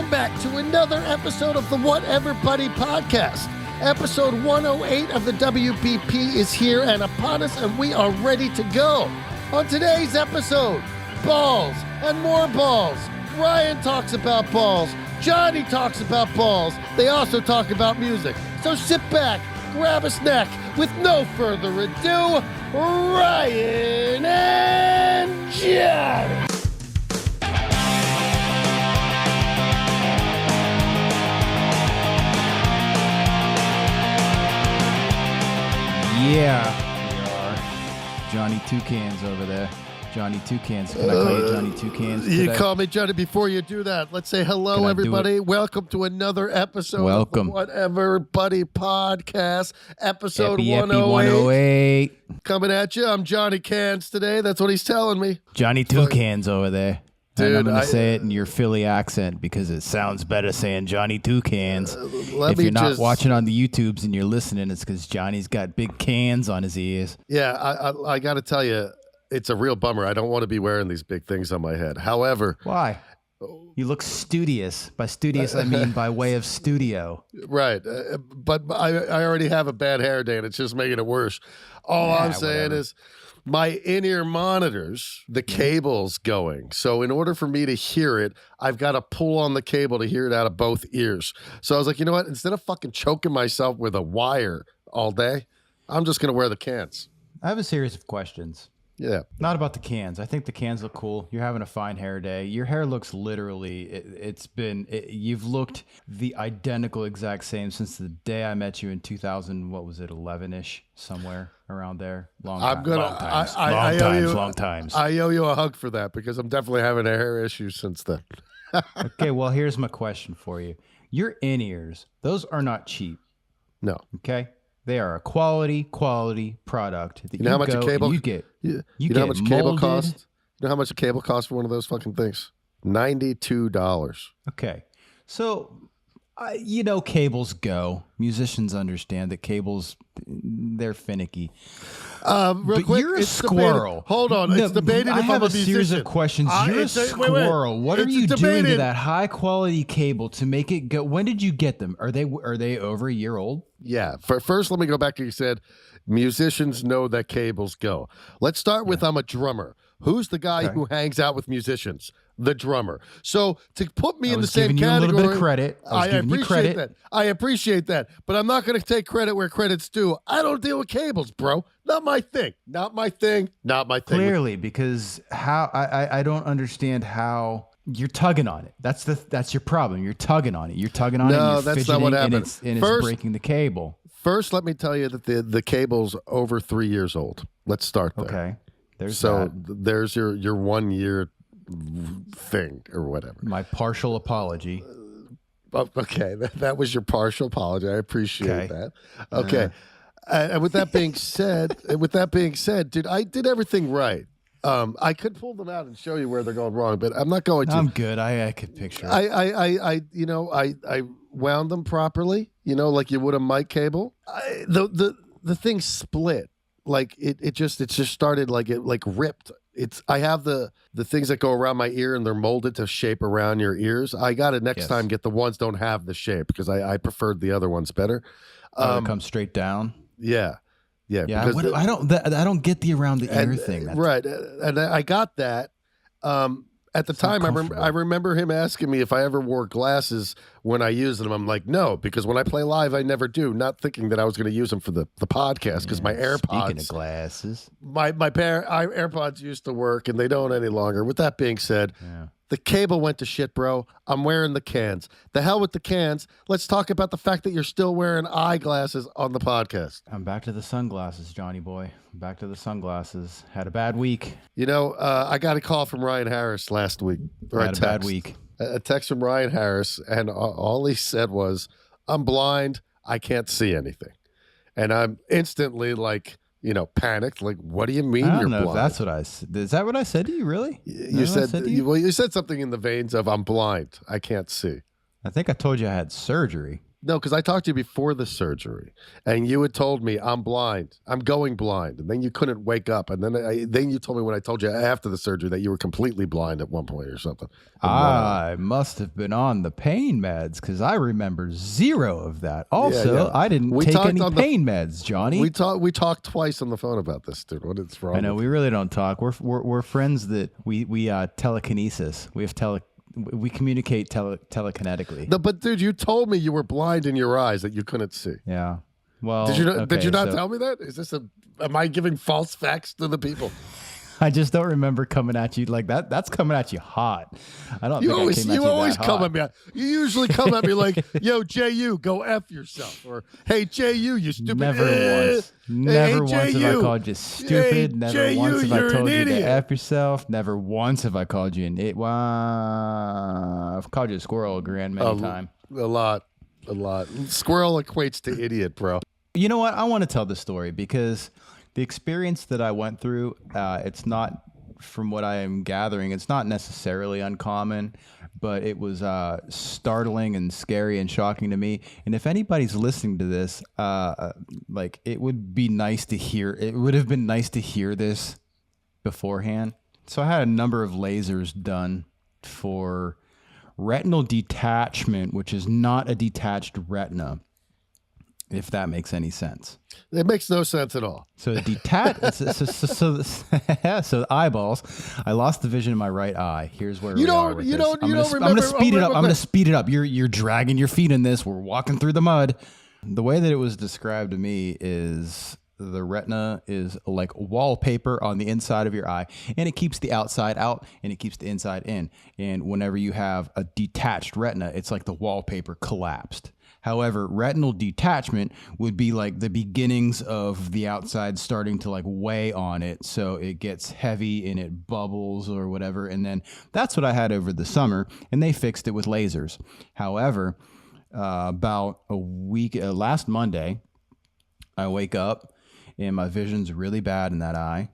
Welcome back to another episode of the Whatever Buddy podcast. Episode 108 of the WBP is here and upon us, and we are ready to go. On today's episode, balls and more balls. Ryan talks about balls. Jonny talks about balls. They also talk about music. So sit back, grab a snack. With no further ado, Ryan and Jonny. Yeah, we are. Johnny Two Cans over there. Johnny Two Cans. Can I call you Johnny Two Cans today? You call me Johnny. Before you do that, let's say hello, everybody. Welcome to another episode of the Whatever Buddy podcast, episode 108. Coming at you. I'm Johnny Cans today. That's what he's telling me. Johnny Two Cans over there. Dude, and I'm going to say it in your Philly accent because it sounds better saying Johnny Two Cans. If you're not watching on the YouTubes and you're listening, it's because Johnny's got big cans on his ears. Yeah, I got to tell you, it's a real bummer. I don't want to be wearing these big things on my head. However. Why? You look studious. By studious, I mean by way of studio. Right. But I already have a bad hair day, and it's just making it worse. All I'm saying is my in-ear monitors, the cable's going. So in order for me to hear it, I've got to pull on the cable to hear it out of both ears. So I was like, you know what? Instead of fucking choking myself with a wire all day, I'm just going to wear the cans. I have a series of questions. Yeah. Not about the cans. I think the cans look cool. You're having a fine hair day. Your hair looks literally, you've looked the identical exact same since the day I met you in 2000, what was it, 11-ish, somewhere around there. Long times. I owe you a hug for that because I'm definitely having a hair issue since then. Okay, well, here's my question for you. Your in-ears, those are not cheap. No. Okay? They are a quality product that you know how much a cable you get. You know how much cable costs? You know how much a cable costs for one of those fucking things? $92. Okay, so cables go. Musicians understand that cables, they're finicky. Real quick, you're a squirrel. Debated. Hold on, it's debated if I'm a musician. Series of questions. You're a squirrel. Wait. What are you doing to that high quality cable to make it go? When did you get them? Are they over a year old? Yeah. First, let me go back to you said musicians know that cables go. Let's start with I'm a drummer. Who's the guy who hangs out with musicians? The drummer. So to put me in the same category, a little bit of credit. I appreciate that. I appreciate that. But I'm not going to take credit where credit's due. I don't deal with cables, bro. Not my thing. Not my thing. Clearly, because I don't understand how you're tugging on it. That's your problem. You're tugging on it. You're tugging on it. No, that's not what happened. And it's breaking the cable. First, let me tell you that the cable's over 3 years old. Let's start there. Okay. There's your 1 year thing or whatever. My partial apology. Okay, that was your partial apology. I appreciate that. Okay, and with that being said, dude, I did everything right. I could pull them out and show you where they're going wrong, but I'm not going to. I'm good. I could picture it. I wound them properly, like you would a mic cable. The thing split. Like it just started like it ripped. I have the things that go around my ear and they're molded to shape around your ears. I got to next time get the ones don't have the shape because I preferred the other ones better. It comes straight down. Yeah. I don't get the around the ear thing. Right, and I got that. At the time, I remember him asking me if I ever wore glasses when I used them. I'm like, no, because when I play live, I never do. Not thinking that I was going to use them for the podcast because my AirPods. Speaking of glasses, my AirPods used to work and they don't any longer. With that being said, the cable went to shit, bro. I'm wearing the cans. The hell with the cans. Let's talk about the fact that you're still wearing eyeglasses on the podcast. I'm back to the sunglasses, Johnny boy. Back to the sunglasses. Had a bad week. I got a call from Ryan Harris last week. Had a bad week. A text from Ryan Harris, and all he said was, I'm blind. I can't see anything. And I'm instantly like, panicked. Like, what do you mean you're blind? If that's what I said. Is that what I said to you, really? You said something in the veins of, I'm blind. I can't see. I think I told you I had surgery. No, because I talked to you before the surgery, and you had told me I'm blind. I'm going blind, and then you couldn't wake up, and then you told me when I told you after the surgery that you were completely blind at one point or something. I must have been on the pain meds because I remember zero of that. Also, I didn't take any pain meds, Johnny. We talked twice on the phone about this, dude. What is wrong? I know we really don't talk. We're friends that we telekinesis. We communicate telekinetically. But dude, you told me you were blind in your eyes, that you couldn't see. Yeah. Well, did you not tell me that? Am I giving false facts to the people? I just don't remember coming at you like that. That's coming at you hot. I don't think I came at you always that come hot. at me. You usually come at me like, "Yo, JU, go F yourself," or "Hey, JU, you stupid." Never once. Never once have I called you stupid. Never once have I told you to F yourself. Never once have I called you an idiot. Well, I've called you a squirrel a grand many times. A lot. Squirrel equates to idiot, bro. You know what? I want to tell the story because the experience that I went through, it's not, from what I am gathering, it's not necessarily uncommon, but it was startling and scary and shocking to me. And if anybody's listening to this, it would be nice to hear. It would have been nice to hear this beforehand. So I had a number of lasers done for retinal detachment, which is not a detached retina, if that makes any sense. It makes no sense at all. So so eyeballs. I lost the vision in my right eye. Here's where I'm gonna speed it up. I'm gonna speed it up. You're dragging your feet in this. We're walking through the mud. The way that it was described to me is the retina is like wallpaper on the inside of your eye, and it keeps the outside out and it keeps the inside in. And whenever you have a detached retina, it's like the wallpaper collapsed. However, retinal detachment would be like the beginnings of the outside starting to like weigh on it. So it gets heavy and it bubbles or whatever. And then that's what I had over the summer, and they fixed it with lasers. However, about a week, last Monday, I wake up and my vision's really bad in that eye.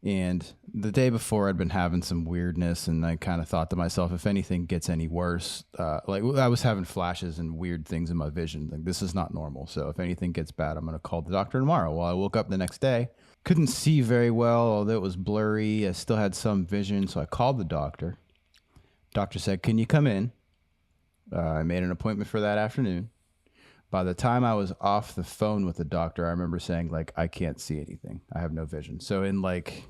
And the day before I'd been having some weirdness, and I kind of thought to myself, if anything gets any worse, like I was having flashes and weird things in my vision. Like, this is not normal. So if anything gets bad, I'm going to call the doctor tomorrow. Well, I woke up the next day, couldn't see very well, although it was blurry. I still had some vision. So I called the doctor. Doctor said, "Can you come in?" I made an appointment for that afternoon. By the time I was off the phone with the doctor, I remember saying, like, I can't see anything. I have no vision. So in like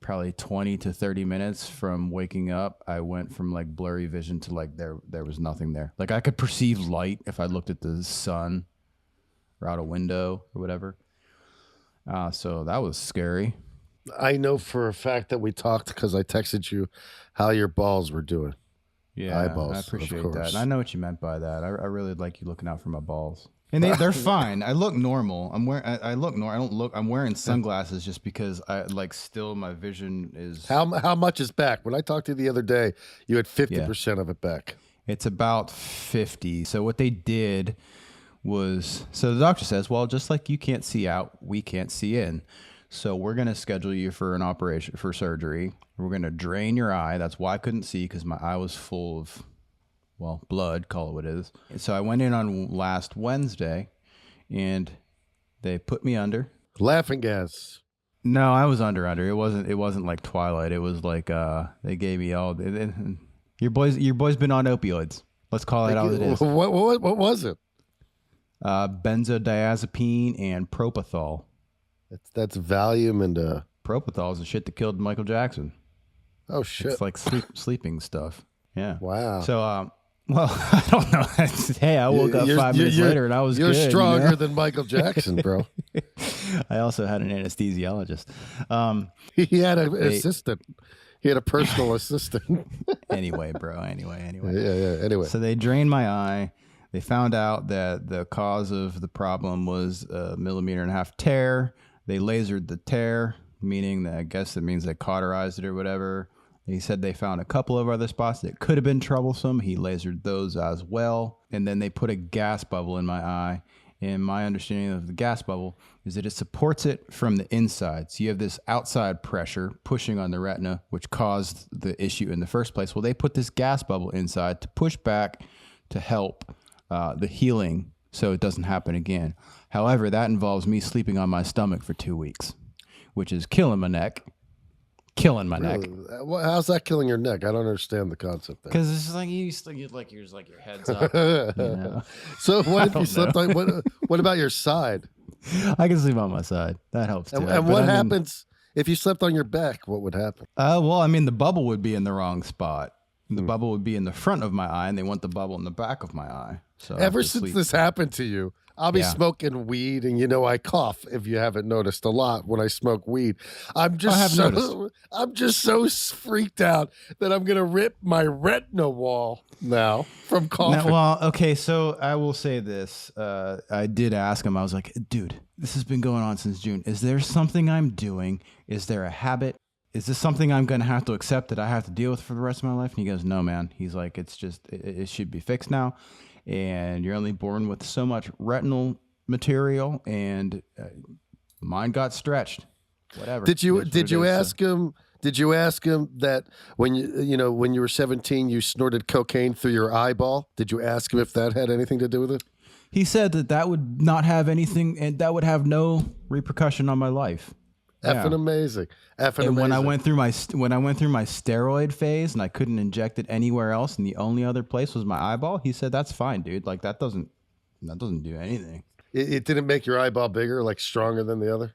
probably 20 to 30 minutes from waking up, I went from like blurry vision to like there was nothing there. Like I could perceive light if I looked at the sun or out a window or whatever. So that was scary. I know for a fact that we talked because I texted you how your balls were doing. Yeah, eyeballs, I appreciate that. And I know what you meant by that. I really like you looking out for my balls. And they're fine. I look normal. I look normal. I'm wearing sunglasses just because I like still my vision is. How much is back? When I talked to you the other day, you had 50% of it back. It's about 50. So what they did was, so the doctor says, well, just like you can't see out, we can't see in. So we're going to schedule you for an operation, for surgery. We're going to drain your eye. That's why I couldn't see, because my eye was full of, well, blood, call it what it is. So I went in on last Wednesday, and they put me under. Laughing gas. No, I was under. It wasn't like Twilight. It was like they gave me all. Your boy's been on opioids. Let's call it how it is. What was it? Benzodiazepine and propofol. That's Valium and propofol is the shit that killed Michael Jackson. Oh shit! It's like sleeping stuff. Yeah. Wow. So well, I don't know. Hey, I woke up 5 minutes later and I was You're good, stronger than Michael Jackson, bro. I also had an anesthesiologist. He had an assistant. He had a personal assistant. Anyway, bro. Anyway. Yeah. Anyway. So they drained my eye. They found out that the cause of the problem was a 1.5 millimeter tear. They lasered the tear, meaning that I guess it means they cauterized it or whatever. He said they found a couple of other spots that could have been troublesome. He lasered those as well. And then they put a gas bubble in my eye. And my understanding of the gas bubble is that it supports it from the inside. So you have this outside pressure pushing on the retina, which caused the issue in the first place. Well, they put this gas bubble inside to push back to help the healing so it doesn't happen again. However, that involves me sleeping on my stomach for 2 weeks, which is killing my neck. Really? How's that killing your neck? I don't understand the concept there. Because it's like your head's up. So what if you slept on? What about your side? I can sleep on my side. That helps too. And what happens if you slept on your back? What would happen? Well, I mean, the bubble would be in the wrong spot. The bubble would be in the front of my eye, and they want the bubble in the back of my eye. So ever since this happened to you, I'll be smoking weed, and I cough. If you haven't noticed, a lot when I smoke weed. I'm just so freaked out that I'm gonna rip my retina wall now from coughing. Well, okay, so I will say this. I did ask him. I was like, dude, this has been going on since June. Is there something I'm doing? Is there a habit? Is this something I'm going to have to accept that I have to deal with for the rest of my life? And he goes, no, man. He's like, it's just, it should be fixed now. And you're only born with so much retinal material, and mine got stretched. Whatever. Did you ask him? Did you ask him that when when you were 17, you snorted cocaine through your eyeball? Did you ask him if that had anything to do with it? He said that would not have anything, and that would have no repercussion on my life. Effing amazing. When I went through my steroid phase and I couldn't inject it anywhere else, and the only other place was my eyeball, he said, that's fine, dude. Like that doesn't do anything. It didn't make your eyeball bigger, like stronger than the other?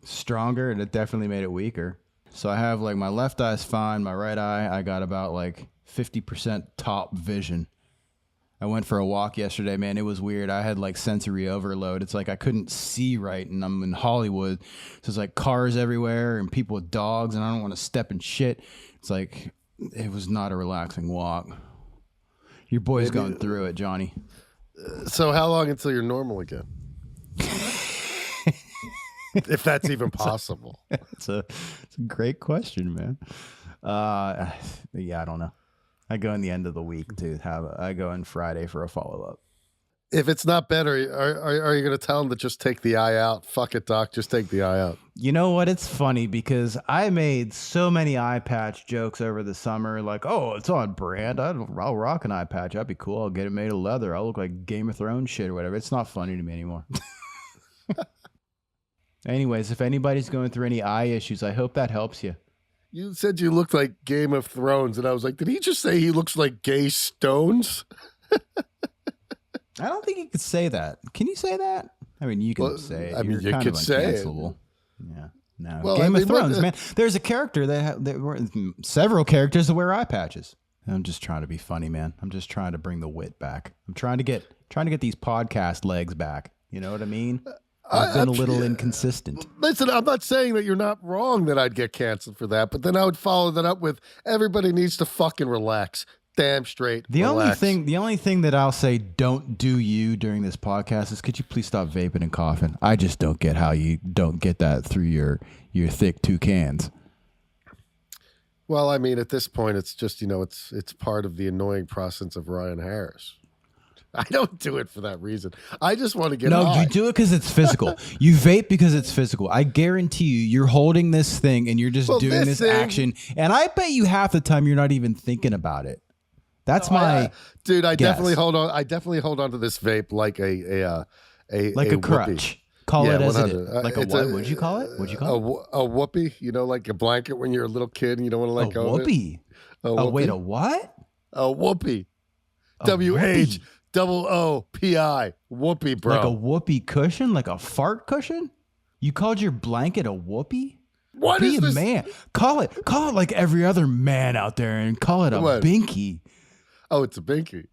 Stronger, and it definitely made it weaker. So I have like my left eye's fine, my right eye, I got about like 50% top vision. I went for a walk yesterday, man. It was weird. I had like sensory overload. It's like I couldn't see right, and I'm in Hollywood. So there's like cars everywhere and people with dogs, and I don't want to step in shit. It's like, it was not a relaxing walk. Your boy's going through it, Johnny. So how long until you're normal again? If that's even possible. It's a great question, man. Yeah, I don't know. I go in the end of the week to I go in Friday for a follow-up. If it's not better, are you going to tell him to just take the eye out? Fuck it, doc. Just take the eye out. You know what? It's funny because I made so many eye patch jokes over the summer. Like, oh, it's on brand. I'll rock an eye patch. That'd be cool. I'll get it made of leather. I'll look like Game of Thrones shit or whatever. It's not funny to me anymore. Anyways, if anybody's going through any eye issues, I hope that helps you. You said you looked like Game of Thrones, and I was like, did he just say he looks like Gay Stones? I don't think you could say that. Can you say that? I mean, you can say it. I mean, you could say it. Yeah. No. Well, Game of Thrones, man. There's a character there were several characters that wear eye patches. I'm just trying to be funny, man. I'm just trying to bring the wit back. I'm trying to get these podcast legs back. You know what I mean? I've been a little inconsistent. Listen, I'm not saying that you're not wrong that I'd get canceled for that, but then I would follow that up with everybody needs to fucking relax. Damn straight. The only thing that I'll say don't do you during this podcast is could you please stop vaping and coughing? I just don't get how you don't get that through your thick two cans. Well, I mean, at this point, it's just, it's part of the annoying process of Ryan Harris. I don't do it for that reason. I just want to get high. You do it because it's physical. You vape because it's physical. I guarantee you're holding this thing and you're just doing this action. And I bet you half the time you're not even thinking about it. That's dude. I guess. definitely hold on. I definitely hold on to this vape like a crutch. Call it as it is. Like a what? What'd you call it? A whoopee. Like a blanket when you're a little kid and you don't want to let go whoopee. of it. Wait, a what? A whoopee. WHOOPI. Whoopee, bro. Like a whoopee cushion? Like a fart cushion? You called your blanket a whoopee? What is this? Man. Call it like every other man out there and call it a binky. Oh, it's a binky.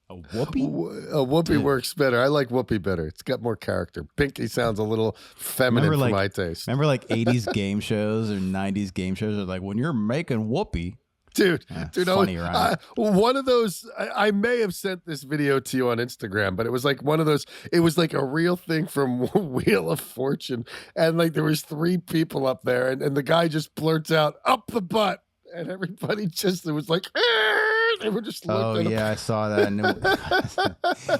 A whoopee? A whoopee works better. I like whoopee better. It's got more character. Binky sounds a little feminine for my taste. Remember like 80s game shows or 90s game shows are like when you're making whoopee. Dude, funny, right? One of those, I may have sent this video to you on Instagram, but it was like one of those, it was like a real thing from Wheel of Fortune. And like there was 3 people up there and the guy just blurts out, up the butt. And everybody it was like, They were just Oh looked at yeah, I saw that. And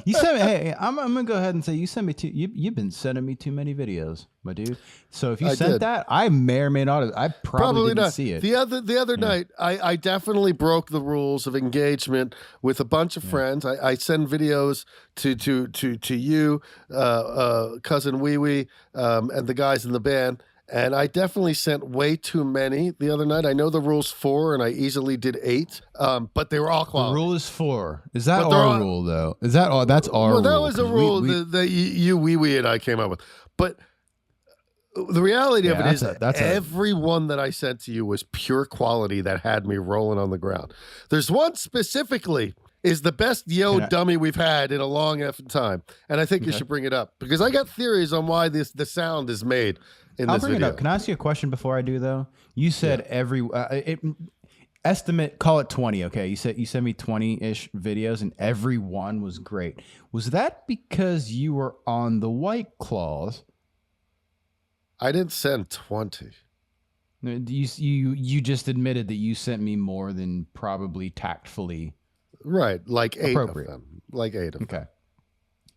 you sent me. Hey, I'm gonna go ahead and say you sent me you've been sending me too many videos, my dude. So if you sent that, I may or may not. I probably didn't not see it. The other night, I definitely broke the rules of engagement with a bunch of friends. I send videos to you, cousin Wee Wee, and the guys in the band. And I definitely sent way too many the other night. I know the rule's 4, and I easily did 8. But they were all quality. The rule is 4. Is that our rule though? Is that all? That's our rule. Well, that was a rule that you, Wee Wee, and I came up with. But the reality of it is that everyone that I sent to you was pure quality that had me rolling on the ground. There's one specifically is the best dummy we've had in a long effing time, and I think you should bring it up because I got theories on why the sound is made. I'll bring it up. Can I ask you a question before I do though? You said estimate, call it 20. Okay, you sent me 20-ish videos, and every one was great. Was that because you were on the White Claws? I didn't send 20. You just admitted that you sent me more than probably tactfully. Right, like 8 of them. Like 8 of them.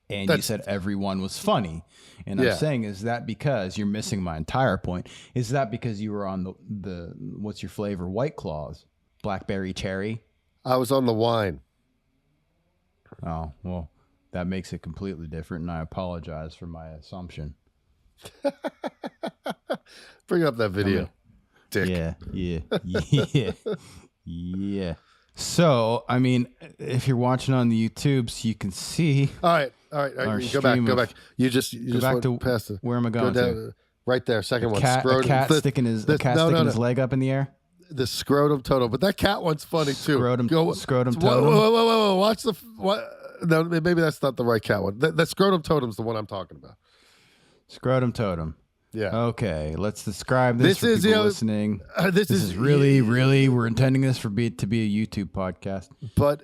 And you said everyone was funny. And I'm saying, is that because you're missing my entire point? Is that because you were on the what's your flavor? White Claws, blackberry cherry? I was on the wine. Oh, well, that makes it completely different. And I apologize for my assumption. Bring up that video, Dick. Yeah. So, I mean, if you're watching on the YouTubes, you can see. All right. Go back. You just back to past the. Where am I going to? Right there, second one. A cat sticking his leg up in the air. The scrotum totem, but that cat one's funny too. Scrotum totem. Whoa! Watch No, maybe that's not the right cat one. The scrotum totem's the one I'm talking about. Scrotum totem. Yeah. Okay, let's describe this for people listening. This is really, we're intending this to be a YouTube podcast. But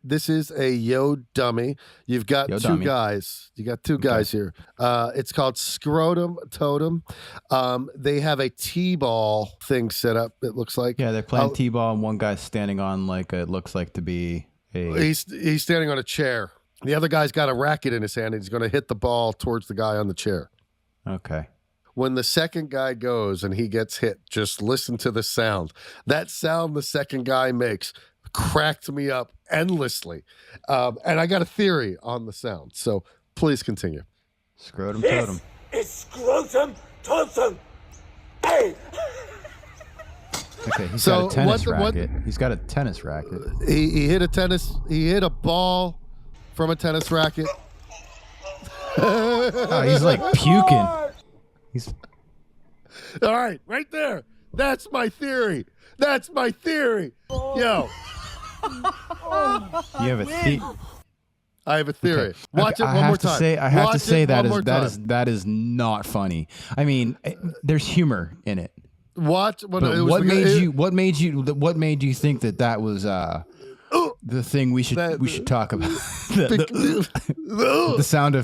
this is a dummy. You've got two guys. You got two guys here. It's called scrotum totem. They have a T-ball thing set up. It looks like. Yeah, they're playing T-ball, and one guy's standing on it looks like to be a. He's standing on a chair. The other guy's got a racket in his hand, and he's going to hit the ball towards the guy on the chair. Okay. When the second guy goes and he gets hit, just listen to the sound. That sound the second guy makes cracked me up endlessly. And I got a theory on the sound. So please continue. Scrotum totem. It's scrotum totem. Hey! Okay, he's got a tennis racket. He's got a tennis racket. He hit a tennis. He hit a ball from a tennis racket. Oh, he's like puking. All right, right there. That's my theory. Yo. You have a theory. I have a theory. Okay. Watch it one more time. I have to say that is not funny. I mean, there's humor in it. What made you think that was the thing we should talk about? the sound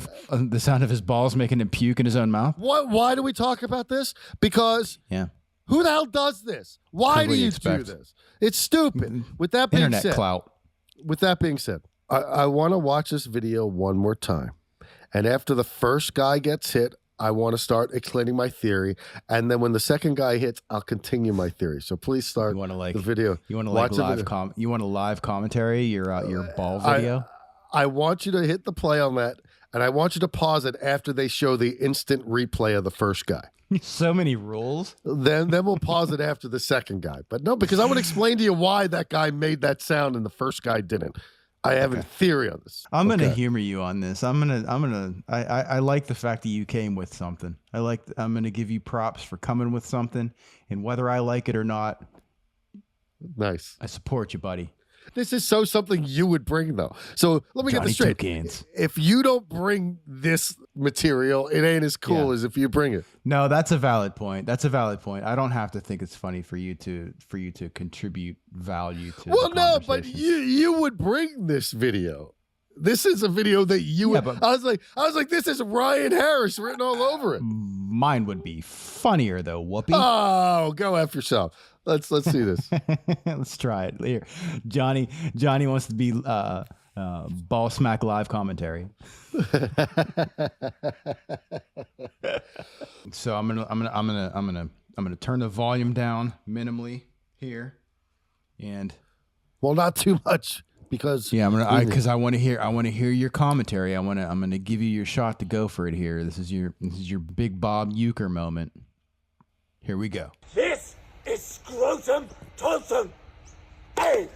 of his balls making him puke in his own mouth. Why do we talk about this? Because who the hell does this? Why do you do this? It's stupid. With that being Internet said, clout. With that being said, I want to watch this video one more time, and after the first guy gets hit, I want to start explaining my theory, and then when the second guy hits, I'll continue my theory. So please start the video. You want to you want a live commentary? Your ball video. I want you to hit the play on that, and I want you to pause it after they show the instant replay of the first guy. So many rules. Then we'll pause it after the second guy. But no, because I want to explain to you why that guy made that sound and the first guy didn't. I have a theory on this. I'm gonna humor you on this. I like the fact that you came with something. I'm gonna give you props for coming with something, and whether I like it or not, nice. I support you, buddy. This is something you would bring though. So let me get this straight. If you don't bring this material, it ain't as cool as if you bring it. No, that's a valid point. I don't have to think it's funny for you to contribute value to. Well, no, but you would bring this video. This is a video that you would. I was like, this is Ryan Harris written all over it. Mine would be funnier though, Whoopi. Oh, go F yourself. Let's see this. Let's try it. Here, Johnny wants to be ball smack live commentary. So I'm gonna turn the volume down minimally here, and well, not too much because because I want to hear your commentary. I'm gonna give you your shot to go for it here. This is your big Bob Euchre moment. Here we go. This is scrotum totem. Hey!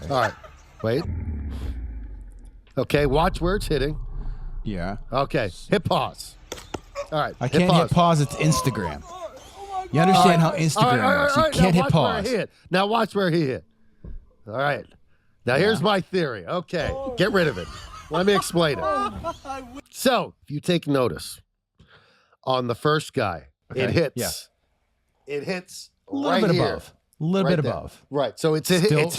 All right, wait. Okay, watch where it's hitting. Yeah. Okay, hit pause. All right, I can't hit pause. It's Instagram. You understand how Instagram works. You can't hit pause. Now watch where he hit. All right. Now here's my theory. Okay, get rid of it. Let me explain it. So, if you take notice, on the first guy, it hits. Yeah. It hits A little right bit here. above. A little Right bit there. above. Right. So it's hitting. It's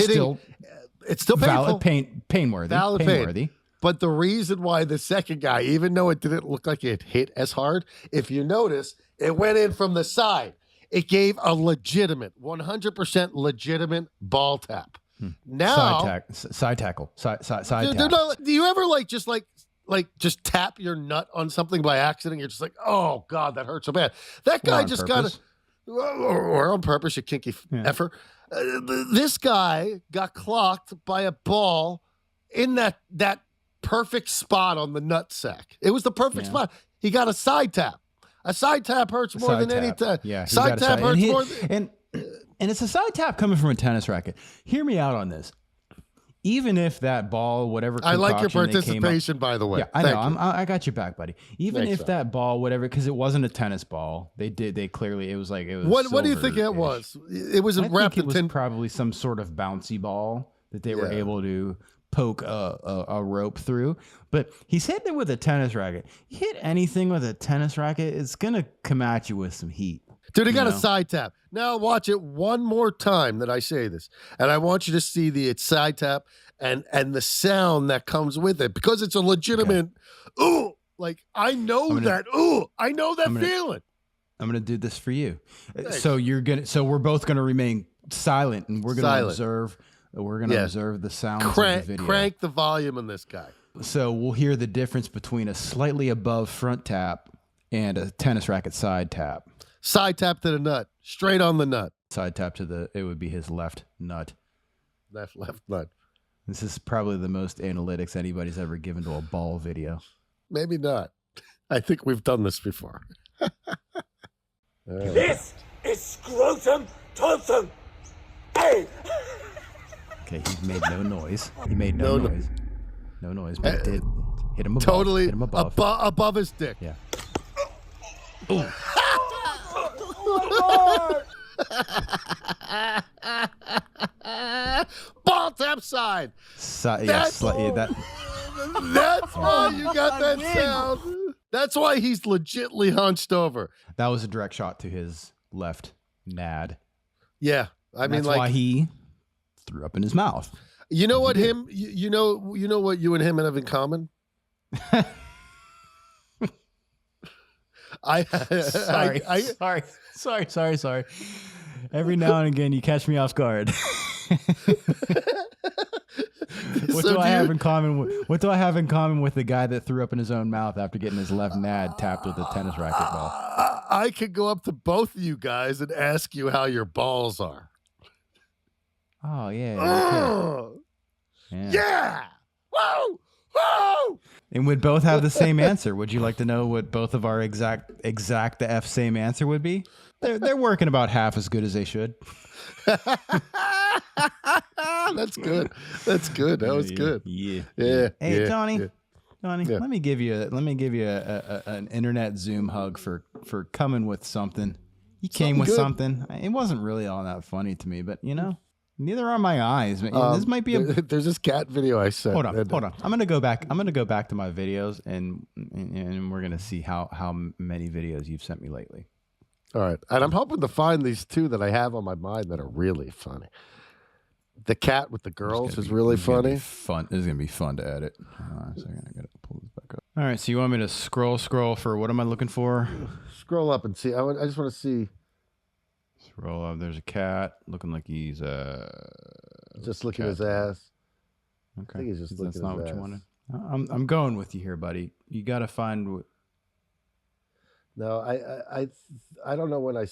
still painful. Valid pain worthy. Valid pain pain. worthy. But the reason why the second guy, even though it didn't look like it hit as hard, if you notice, it went in from the side. It gave a legitimate, 100% legitimate ball tap. Now, side tackle. Side do you ever just tap your nut on something by accident? You're just like, oh God, that hurts so bad. That guy just got it, or on purpose, you kinky effer. This guy got clocked by a ball in that perfect spot on the nut sack. It was the perfect spot. He got a side tap. A side tap hurts more than any time. Yeah, side tap hurts more. And it's a side tap coming from a tennis racket. Hear me out on this. Even if that ball, whatever, I like your participation, by the way. Yeah, I know. I got your back, buddy. Even if that ball, whatever, because it wasn't a tennis ball. They clearly, it was. What do you think it was? It was wrapped in tin. Probably some sort of bouncy ball that they were able to poke a rope through. But he's hitting it with a tennis racket. You hit anything with a tennis racket, it's gonna come at you with some heat. Dude, he got a side tap. Now watch it one more time that I say this. And I want you to see the side tap and the sound that comes with it. Because it's a legitimate, ooh, like I know that feeling. I'm gonna do this for you. Thanks. So we're both gonna remain silent and we're gonna observe the sounds of the video. Crank the volume on this guy. So we'll hear the difference between a slightly above front tap and a tennis racket side tap. Side tap to the nut, straight on the nut. Side tap it would be his left nut. Left nut. This is probably the most analytics anybody's ever given to a ball video. Maybe not. I think we've done this before. This is scrotum totem. Hey! Okay, he made no noise. He made no noise. No noise, but it did hit him above. Totally hit him above his dick. Yeah. Ooh. Ball tap side. That's why you got that sound. That's why he's legitly hunched over. That was a direct shot to his left nad. Yeah, that's why he threw up in his mouth. You know what you know what you and him have in common? Sorry. Every now and again, you catch me off guard. What do I have in common with the guy that threw up in his own mouth after getting his left nad tapped with a tennis racket ball? I could go up to both of you guys and ask you how your balls are. Oh yeah. Okay. Yeah. Whoa. Whoa. And we'd both have the same answer. Would you like to know what both of our exact the F same answer would be? They're working about half as good as they should. That's good. That was good. Yeah. Hey, Johnny. Let me give you an internet Zoom hug for coming with something. You came with something. It wasn't really all that funny to me, but neither are my eyes. This might be there's this cat video I sent. Hold on. I'm gonna go back to my videos and we're gonna see how many videos you've sent me lately. All right, and I'm hoping to find these two that I have on my mind that are really funny. The cat with the girls is really funny. This is gonna be fun to edit. So I gotta pull this back up. All right, so you want me to scroll for what am I looking for? Scroll up and see. I just want to see. Scroll up. There's a cat looking like he's just licking cat his dog. ass. Okay, I think he's just licking that's not his what ass. you wanted. I'm going with you here, buddy. You got to find. No, I don't know when I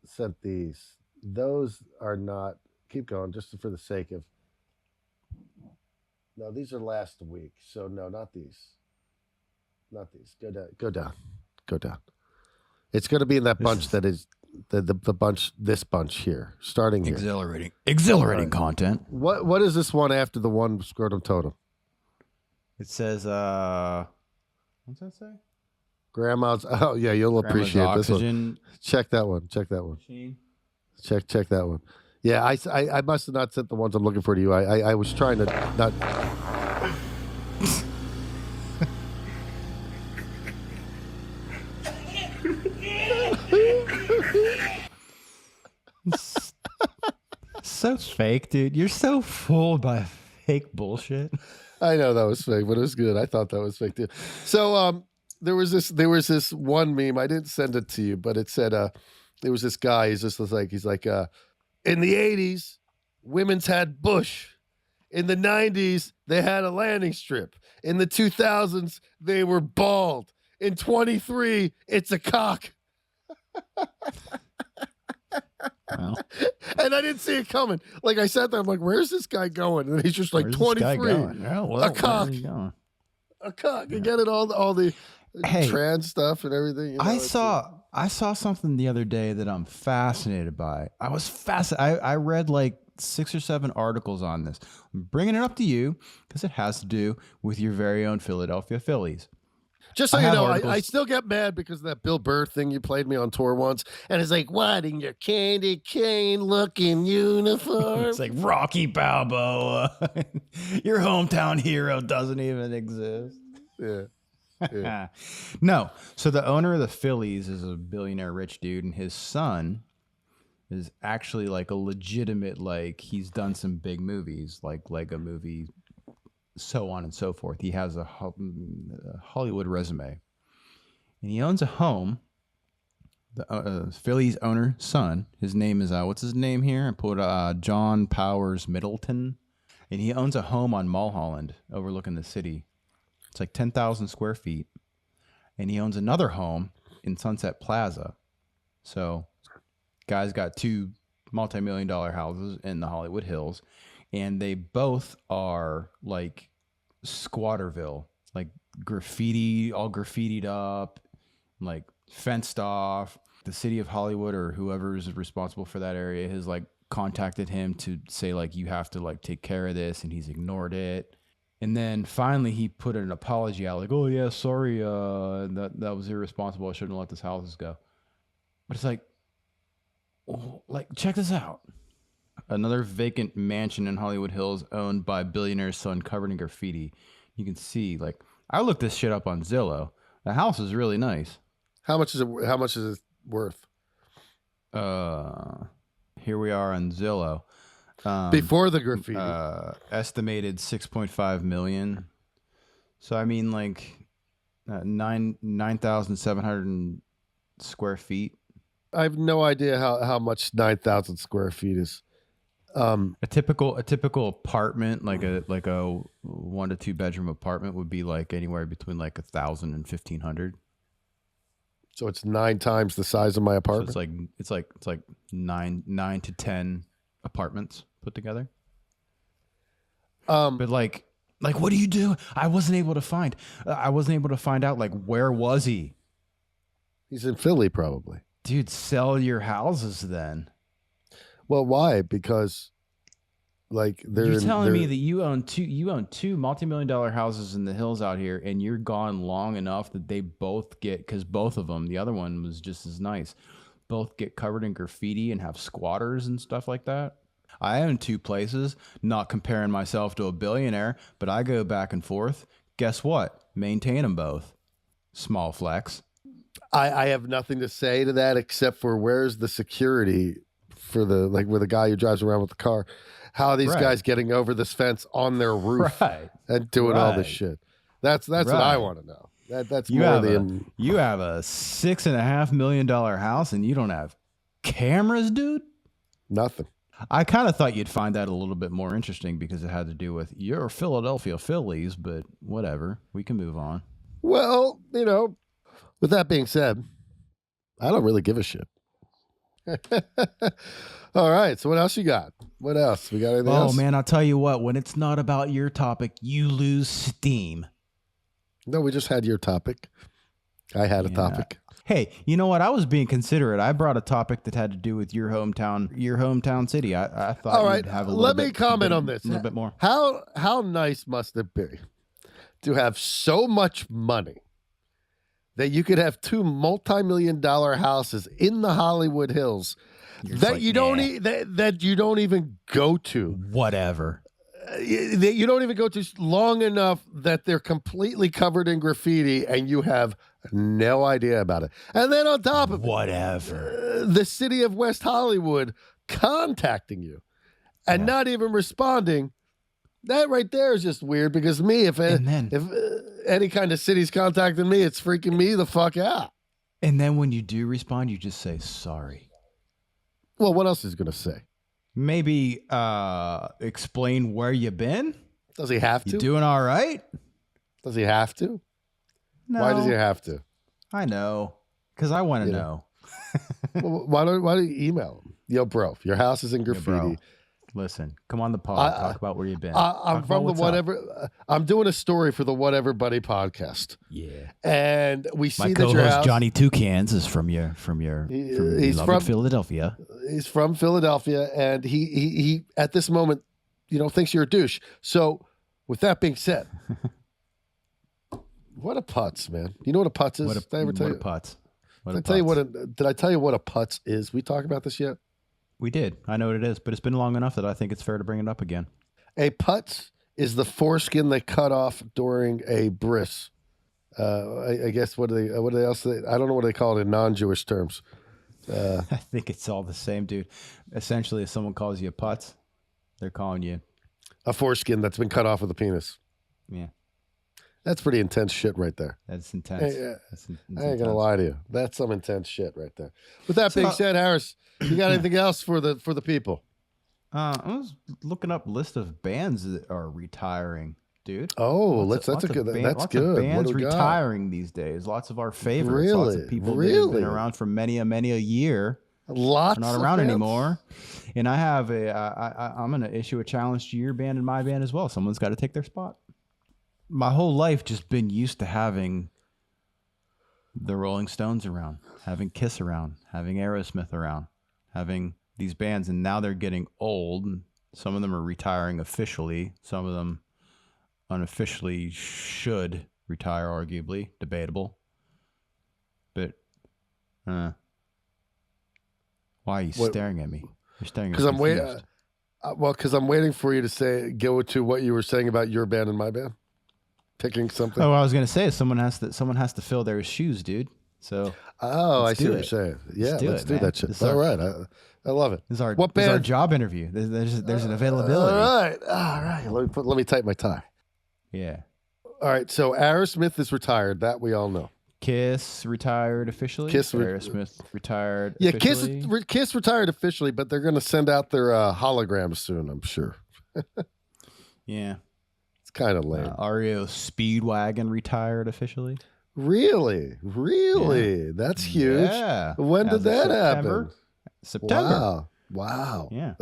sent these. Those are not. Keep going, just for the sake of. No, these are last week. So no, not these. Not these. Go down. Go down. Go down. It's going to be in that bunch that is the bunch. This bunch here, starting here. Exhilarating content. What is this one after the one scrotum totem? It says, what's that say? Grandma's. Oh yeah, you'll appreciate this one. Oxygen Check that one. Check that one. machine. Check that one. Yeah, I must have not sent the ones I'm looking for to you. I was trying to not. So fake, dude. You're so fooled by fake bullshit. I know that was fake, but it was good. I thought that was fake too. So there was this one meme. I didn't send it to you, but it said there was this guy. He's like in the 80s, women's had bush. In the 90s, they had a landing strip. In the 2000s, they were bald. In 23, it's a cock. Well, And I didn't see it coming. Like I sat there, I'm like, where's this guy going? And he's just like, where's this guy 23. going? Oh, well, A cock. where's he going? A cock. You get it, all the Hey, trans stuff and everything. You know, I saw something the other day that I'm fascinated by. I was fascinated. I read like 6 or 7 articles on this. I'm bringing it up to you because it has to do with your very own Philadelphia Phillies. Just so I you have know, articles- I still get mad because of that Bill Burr thing you played me on tour once. And it's like, what, in your candy cane looking uniform? It's like Rocky Balboa. Your hometown hero doesn't even exist. Yeah. No. So the owner of the Phillies is a billionaire rich dude, and his son is actually like a legitimate, like he's done some big movies, like Lego Movie, so on and so forth. He has a Hollywood resume, and he owns a home. The Phillies owner son, his name is what's his name here? I put John Powers Middleton, and he owns a home on Mulholland overlooking the city. It's like 10,000 square feet, and he owns another home in Sunset Plaza. So, guy's got 2 multi-million-dollar houses in the Hollywood Hills, and they both are like Squatterville, like graffiti, all graffitied up, like fenced off. The city of Hollywood or whoever is responsible for that area has like contacted him to say like, you have to like take care of this, and he's ignored it. And then finally he put an apology out like, oh yeah, sorry, that was irresponsible. I shouldn't have let this houses go. But it's like, oh, like, check this out. Another vacant mansion in Hollywood Hills owned by billionaire's son covered in graffiti. You can see, like, I looked this shit up on Zillow. The house is really nice. How much is it worth? Here we are on Zillow. Before the graffiti. Estimated 6.5 million. So I mean, like 9,700 square feet. I have no idea how much 9,000 square feet is. A typical apartment, like a 1 to 2 bedroom apartment, would be like anywhere between like 1,000 and 1,500. So it's 9 times the size of my apartment. So it's like 9 to 10 apartments put together. But like what do you do? I wasn't able to find out like, where was he? He's in Philly, probably. Dude, sell your houses then. Well, why? Because like you're telling me that you own two multi-million-dollar houses in the hills out here, and you're gone long enough that they both get, because both of them, the other one was just as nice, both get covered in graffiti and have squatters and stuff like that. I own 2 places, not comparing myself to a billionaire, but I go back and forth. Guess what? Maintain them both. Small flex. I have nothing to say to that except for where's the security for the, like, where the guy who drives around with the car, how are these guys getting over this fence on their roof and doing all this shit? That's what I want to know. That's you more have you have a $6.5 million house, and you don't have Cameras, dude? Nothing. I kind of thought you'd find that a little bit more interesting because it had to do with your Philadelphia Phillies, but whatever. We can move on. Well, with that being said, I don't really give a shit. All right. So what else you got? What else? We got anything else? Oh, man, I'll tell you what. When it's not about your topic, you lose steam. No, we just had your topic. I had a topic. Hey, you know what? I was being considerate. I brought a topic that had to do with your hometown city. I thought All right. you'd have a little Let bit, me comment on this. A little bit more. How nice must it be to have so much money that you could have two multi-million-dollar houses in the Hollywood Hills that you don't even go to. Whatever. That you don't even go to long enough that they're completely covered in graffiti and you have no idea about it. And then on top of whatever, the city of West Hollywood contacting you and not even responding. That right there is just weird because if any kind of city's contacting me, it's freaking me the fuck out. And then when you do respond, you just say sorry. Well, what else is he going to say? Maybe explain where you been. Does he have to? You doing all right? Does he have to? No. Why does he have to? I know. Because I want to know. Well, why don't you email him? Yo, bro, your house is in graffiti. Yo, bro, listen, come on the pod. Talk about where you've been. I'm from the whatever. I'm doing a story for the Whatever Buddy podcast. Yeah. And we see my that your co-host house, Jonny Two Cans is from he's from Philadelphia. He's from Philadelphia, and he at this moment, thinks you're a douche. So, with that being said, what a putz, man! You know what a putz is? Did I ever tell you? Putz? Did I tell you what a putz is? We talked about this yet? We did. I know what it is, but it's been long enough that I think it's fair to bring it up again. A putz is the foreskin they cut off during a bris. I guess what do they else? I don't know what they call it in non-Jewish terms. I think it's all the same, dude. Essentially, if someone calls you a putz, they're calling you a foreskin that's been cut off with a penis. Yeah. That's pretty intense shit right there. That's intense. I ain't gonna lie to you. That's some intense shit right there. With that being said, Harris, you got anything else for the people? I was looking up list of bands that are retiring, dude. Oh, that's good. That's good. Of bands what do we retiring got? these days. Lots of our favorites. Lots of people that have been around for many a year. Lots are not around anymore. And I have I'm gonna issue a challenge to your band and my band as well. Someone's got to take their spot. My whole life just been used to having the Rolling Stones around, having Kiss around, having Aerosmith around, having these bands, and now they're getting old. Some of them are retiring officially. Some of them unofficially should retire, arguably. Debatable. But why are you staring at me? You're staring at me. Because I'm waiting. Because I'm waiting for you to go to what you were saying about your band and my band. Picking something. Oh, I was gonna say someone has to fill their shoes, dude. So. Oh, I see what you're saying. Yeah, let's do that shit. All right, I love it. This is our job interview. There's an availability. All right. Let me tighten my tie. Yeah. All right. So Aerosmith is retired. That we all know. Kiss retired officially. Aerosmith retired. Yeah, officially. Kiss retired officially, but they're going to send out their holograms soon. I'm sure. Yeah. Kind of lame. REO Speedwagon retired officially. Really? Yeah. That's huge. Yeah. When did that happen? September. Wow. Yeah.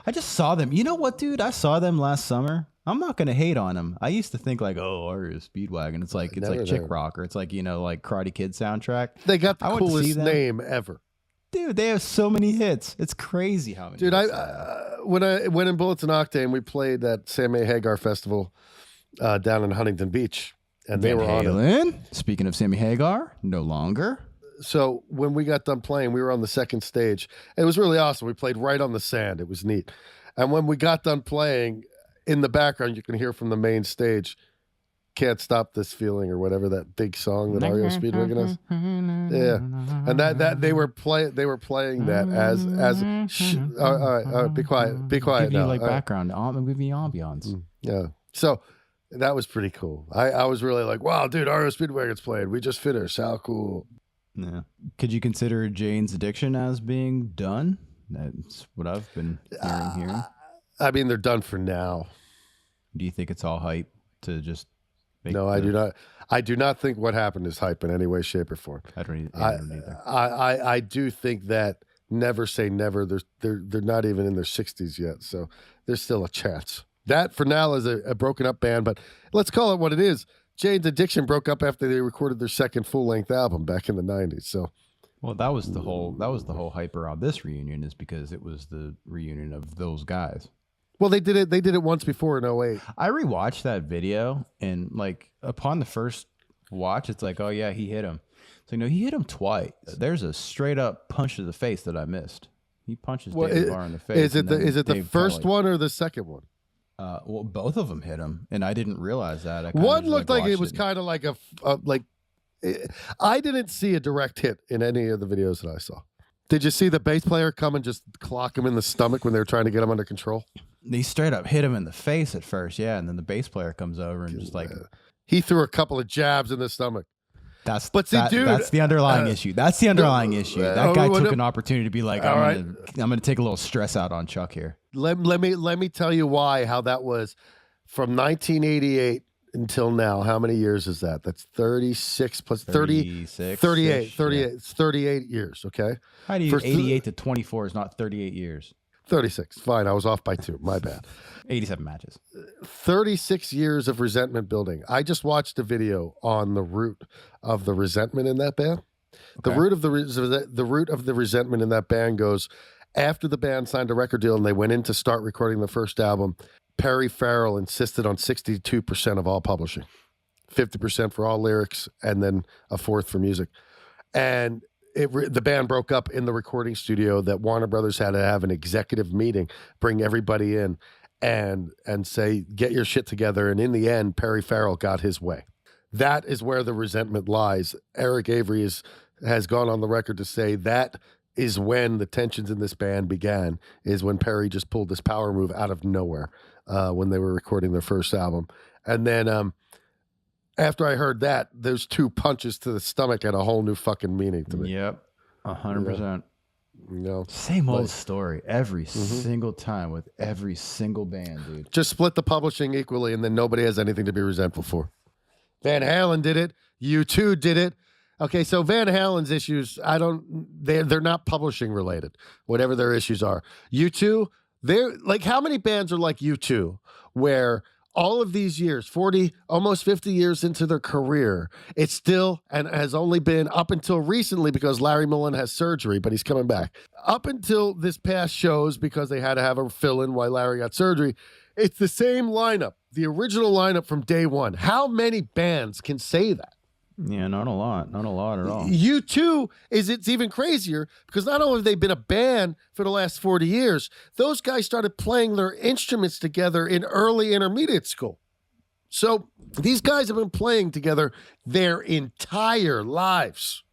I just saw them. You know what, dude? I saw them last summer. I'm not gonna hate on them. I used to think like, REO Speedwagon. It's like chick rock, or it's like like Karate Kid soundtrack. They got the coolest name ever. Dude, they have so many hits. It's crazy how many. Dude, when I went in Bullets and Octane, we played at Sammy Hagar Festival down in Huntington Beach, and they were Halen. on it. Speaking of Sammy Hagar, no longer. So when we got done playing, we were on the second stage. It was really awesome. We played right on the sand. It was neat. And when we got done playing, in the background, you can hear from the main stage, "Can't Stop This Feeling," or whatever that big song that REO Speedwagon is. Yeah, and that they were playing that as all right, be quiet give now. You like background, give you ambiance. Yeah, so that was pretty cool. I was really like, wow, dude, REO Speedwagon's playing. We just finished. How cool. Yeah. Could you consider Jane's Addiction as being done? That's what I've been hearing here. I mean, they're done for now. Do you think it's all hype to just make No, I do not. I do not think what happened is hype in any way, shape, or form. I don't either. I do think that never say never. They're not even in their 60s yet, so there's still a chance. That for now is a broken up band, but let's call it what it is. Jane's Addiction broke up after they recorded their second full length album back in the 90s. So, well, that was the whole hype around this reunion, is because it was the reunion of those guys. well, they did it once before in 08. I rewatched that video, and like upon the first watch, it's like, oh yeah, he hit him. So he hit him twice. There's a straight up punch to the face that I missed. He punches David Barr in the face. Is it the first one or the second one? Well, both of them hit him, and I didn't realize that. One looked like it was kind of like I didn't see a direct hit in any of the videos that I saw. Did you see the bass player come and just clock him in the stomach when they were trying to get him under control? They straight up hit him in the face at first, yeah, and then the bass player comes over and just like he threw a couple of jabs in the stomach. That's the underlying issue. That's the underlying issue. That guy took an opportunity to be like, I'm gonna take a little stress out on Chuck here. Let me tell you how that was from 1988 until now. How many years is that? That's 36 plus 30, 38. It's 38 years, okay? How do you 88 to 24 is not 38 years? 36. Fine, I was off by 2. My bad. 87 matches. 36 years of resentment building. I just watched a video on the root of the resentment in that band. Okay. The root of the resentment in that band goes after the band signed a record deal and they went in to start recording the first album. Perry Farrell insisted on 62% of all publishing, 50% for all lyrics, and then a fourth for music. And the band broke up in the recording studio. That Warner Brothers had to have an executive meeting, bring everybody in, and say, get your shit together. And in the end, Perry Farrell got his way. That is where the resentment lies. Eric Avery has gone on the record to say that is when the tensions in this band began, is when Perry just pulled this power move out of nowhere when they were recording their first album. And then after I heard that, those 2 punches to the stomach had a whole new fucking meaning to me. Yep, 100%. Same old story every single time with every single band, dude. Just split the publishing equally, and then nobody has anything to be resentful for. Van Halen did it. U2 did it. Okay, so Van Halen's issues, they're not publishing related, whatever their issues are. U2, they're like, how many bands are like U2 where all of these years, 40, almost 50 years into their career, it's still, and has only been up until recently because Larry Mullen has surgery, but he's coming back. Up until this past shows, because they had to have a fill-in while Larry got surgery, it's the same lineup, the original lineup from day one. How many bands can say that? Yeah, not a lot at all. U2 it's even crazier because not only have they been a band for the last 40 years, those guys started playing their instruments together in early intermediate school. So these guys have been playing together their entire lives.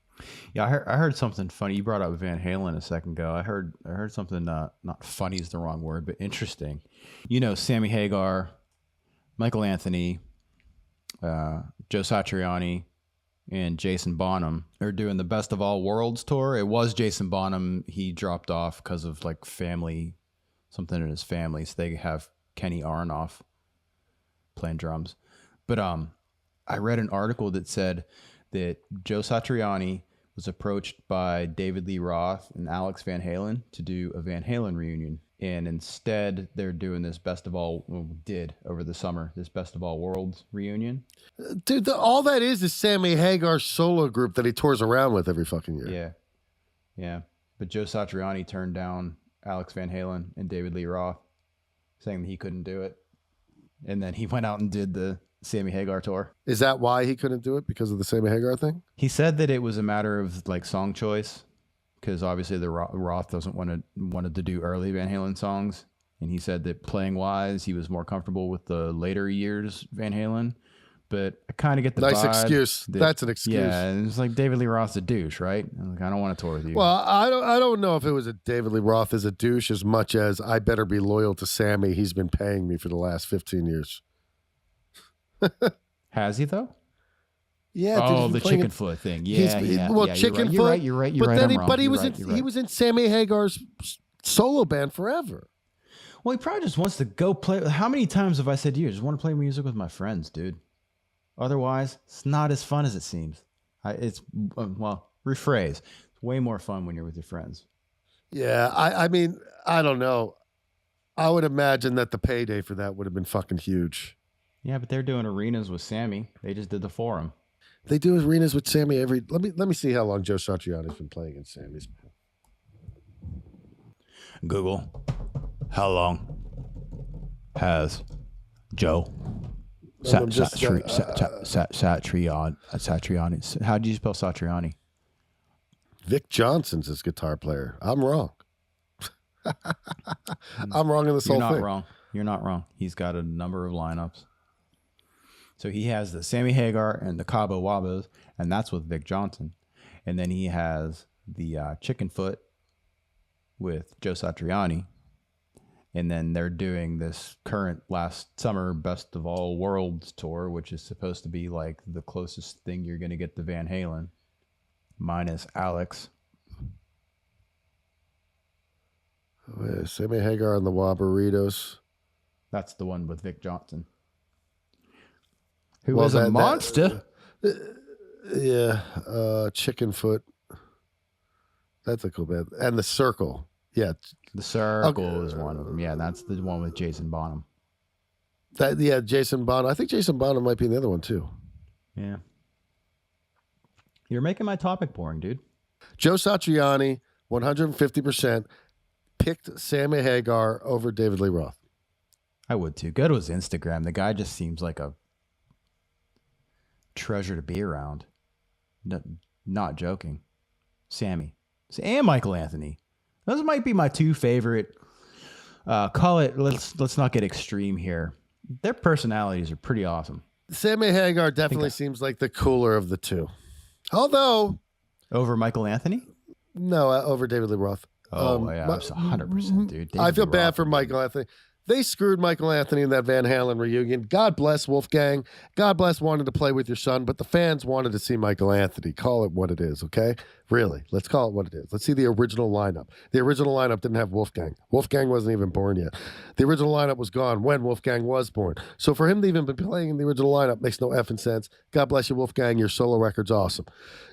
Yeah, I heard something funny. You brought up Van Halen a second ago. I heard something not funny is the wrong word, but interesting. Sammy Hagar, Michael Anthony, Joe Satriani, and Jason Bonham are doing the Best of All Worlds tour. It was Jason Bonham. He dropped off because of like something in his family. So they have Kenny Aronoff playing drums. But I read an article that said that Joe Satriani was approached by David Lee Roth and Alex Van Halen to do a Van Halen reunion. And instead, they're doing this over the summer, this Best of All Worlds reunion. Dude, all that is Sammy Hagar's solo group that he tours around with every fucking year. Yeah. But Joe Satriani turned down Alex Van Halen and David Lee Roth, saying that he couldn't do it. And then he went out and did the Sammy Hagar tour. Is that why he couldn't do it? Because of the Sammy Hagar thing? He said that it was a matter of like song choice. Because obviously the Roth doesn't wanted to do early Van Halen songs, and he said that playing wise, he was more comfortable with the later years Van Halen. But I kind of get the nice excuse. That's an excuse. Yeah, and it's like David Lee Roth's a douche, right? Like, I don't want to tour with you. Well, I don't know if it was a David Lee Roth is a douche as much as I better be loyal to Sammy. He's been paying me for the last 15 years. Has he though? Yeah. Oh, he's the playing chicken in- foot thing. he's- Yeah. Well, yeah, chicken you're foot. right. You're right. You're But right. then, I'm wrong. but he You're was right, in you're he right. was in Sammy Hagar's solo band forever. Well, he probably just wants to go play. How many times have I said to you, I just want to play music with my friends, dude? Otherwise, it's not as fun as it seems. Rephrase. It's way more fun when you're with your friends. Yeah, I mean, I don't know. I would imagine that the payday for that would have been fucking huge. Yeah, but they're doing arenas with Sammy. They just did the Forum. They do arenas with Sammy every. Let me see how long Joe Satriani's been playing in Sammy's band. Google, how long has Joe Satriani? How do you spell Satriani? Vic Johnson's his guitar player. I'm wrong. I'm wrong in this whole thing. You're not wrong. You're not wrong. He's got a number of lineups. So he has the Sammy Hagar and the Cabo Wabos, and that's with Vic Johnson. And then he has the Chicken Foot with Joe Satriani. And then they're doing this current last summer Best of All Worlds tour, which is supposed to be like the closest thing you're going to get to Van Halen, minus Alex. Sammy Hagar and the Wabaritos. That's the one with Vic Johnson. Who is a monster. Chicken Foot. That's a cool band. And the Circle. Yeah. The Circle is one of them. Yeah, that's the one with Jason Bonham. Jason Bonham. I think Jason Bonham might be in the other one too. Yeah. You're making my topic boring, dude. Joe Satriani, 150%, picked Sammy Hagar over David Lee Roth. I would too. Go to his Instagram. The guy just seems like a treasure to be around. Not joking. Sammy. And Michael Anthony. Those might be my two favorite. Call it, let's not get extreme here. Their personalities are pretty awesome. Sammy Hagar definitely seems like the cooler of the two. Although. Over Michael Anthony? No, over David Lee Roth. Oh, yeah, 100%, dude. I feel bad for Michael Anthony. They screwed Michael Anthony in that Van Halen reunion. God bless Wolfgang. God bless wanting to play with your son, but the fans wanted to see Michael Anthony. Call it what it is, okay? Really, let's call it what it is. Let's see the original lineup. The original lineup didn't have Wolfgang. Wolfgang wasn't even born yet. The original lineup was gone when Wolfgang was born. So for him to even be playing in the original lineup makes no effing sense. God bless you, Wolfgang. Your solo record's awesome.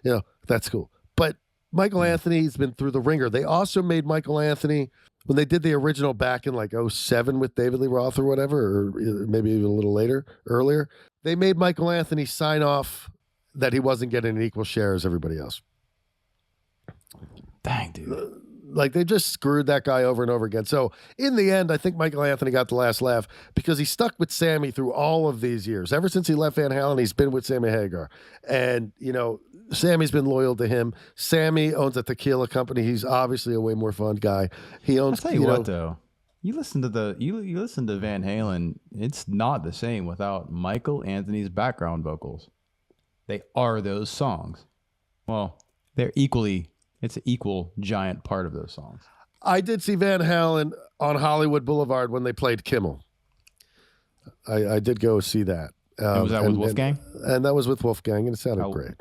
You know, that's cool. But Michael Anthony's been through the ringer. They also made Michael Anthony, when they did the original back in like 2007 with David Lee Roth or whatever, or maybe even a little earlier, they made Michael Anthony sign off that he wasn't getting an equal share as everybody else. Dang, dude. Like they just screwed that guy over and over again. So in the end, I think Michael Anthony got the last laugh because he stuck with Sammy through all of these years. Ever since he left Van Halen, he's been with Sammy Hagar. And, you know, Sammy's been loyal to him. Sammy owns a tequila company. He's obviously a way more fun guy. He owns. I'll tell you what, though. You listen to you listen to Van Halen. It's not the same without Michael Anthony's background vocals. They are those songs. Well, they're equally. It's an equal giant part of those songs. I did see Van Halen on Hollywood Boulevard when they played Kimmel. I did go see that. And was that with Wolfgang? And that was with Wolfgang, and it sounded great.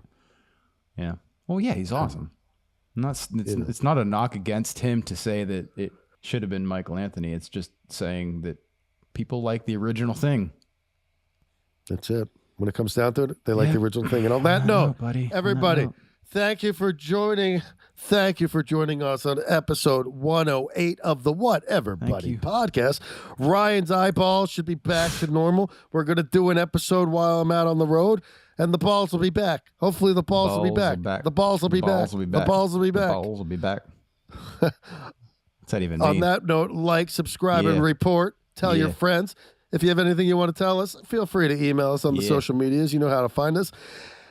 Yeah. Well, yeah, he's awesome. It's not a knock against him to say that it should have been Michael Anthony. It's just saying that people like the original thing. That's it. When it comes down to it, they like the original thing. And on that note, everybody, thank you for joining. Thank you for joining us on episode 108 of the Whatever Buddy podcast. Ryan's eyeballs should be back to normal. We're going to do an episode while I'm out on the road, and the balls will be back. Hopefully the balls will be back. The balls will be back. The balls will be back. The balls will be back. What's that even mean? On that note, like, subscribe, and report. Tell your friends. If you have anything you want to tell us, feel free to email us on the social medias. You know how to find us.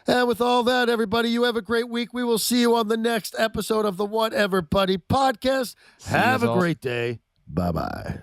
And with all that, everybody, you have a great week. We will see you on the next episode of the Whatever Buddy podcast. Have a great day. Bye-bye.